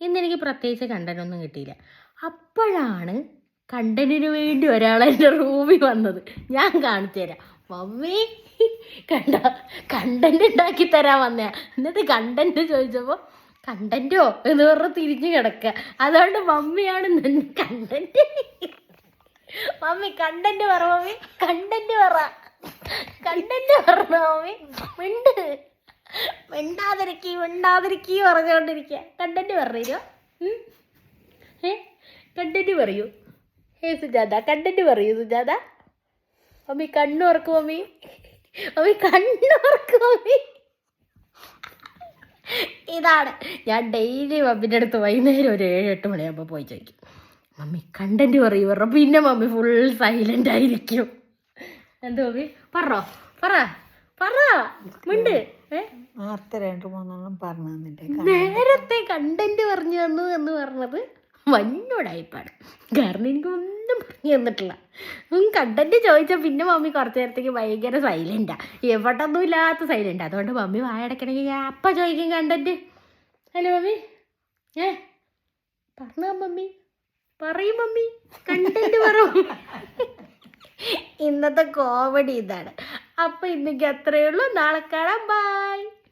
ഇന്നെനിക്ക് പ്രത്യേകിച്ച് കണ്ടൻറ്റൊന്നും കിട്ടിയില്ല. അപ്പോഴാണ് കണ്ടന്റിന് വേണ്ടി ഒരാളെൻ്റെ റൂമിൽ വന്നത്. ഞാൻ കാണിച്ചു തരാം. മമ്മി കണ്ടന്റ് ഉണ്ടാക്കി തരാൻ വന്നയാ. എന്നിട്ട് കണ്ടന്റ് ചോദിച്ചപ്പോൾ കണ്ടന്റോ എന്ന് പറഞ്ഞ് തിരിഞ്ഞു കിടക്കുക. അതുകൊണ്ട് മമ്മിയാണ് കണ്ടന്റ്. മമ്മി കണ്ടന്റ് പറ, മമ്മി കണ്ടന്റ് പറ, കണ്ടന്റ് പറഞ്ഞ മമ്മി. മിണ്ടാതിരിക്കി പറഞ്ഞുകൊണ്ടിരിക്കുക. കണ്ടന്റ് പറഞ്ഞോ. കണ്ടന്റ് പറയൂ. സുജാത കണ്ടന്റ് പറയൂ. സുജാത മമ്മി കണ്ണുറക്കും. മമ്മി കണ്ണുറക്കും. മമ്മി ഇതാണ് ഞാൻ ഡെയിലി മമ്മിൻ്റെ അടുത്ത് വൈകുന്നേരം ഒരു 7-8 മണിയാകുമ്പോൾ പോയി ചോദിക്കും, മമ്മി കണ്ടന്റ് പറയൂ പറഞ്ഞ. പിന്നെ മമ്മി ഫുൾ സൈലൻ്റ് ആയിരിക്കും. എന്താ മമ്മി പറ മിണ്ട്. നേരത്തെ കണ്ടന്റ് പറഞ്ഞു തന്നു എന്ന് പറഞ്ഞത് വന്നോടായിപ്പാണ്. കാരണം എനിക്കൊന്നും പറഞ്ഞു തന്നിട്ടില്ല. കണ്ടന്റ് ചോദിച്ചാൽ പിന്നെ മമ്മി കുറച്ച് നേരത്തേക്ക് ഭയങ്കര സൈലൻ്റാ, എവിടൊന്നും ഇല്ലാത്ത സൈലൻ്റ്. അതുകൊണ്ട് മമ്മി വായടക്കണമെങ്കിൽ ഞാൻ അപ്പം ചോദിക്കും കണ്ടന്റ്. ഹലോ മമ്മി പറഞ്ഞ മമ്മി പറയും. മമ്മി കണ്ടന്റ് പറ. ഇന്നത്തെ കോമഡി ഇതാണ്. അപ്പം ഇന്നേക്ക് അത്രയേ ഉള്ളൂ. നാളെ കാണാം. ബൈ.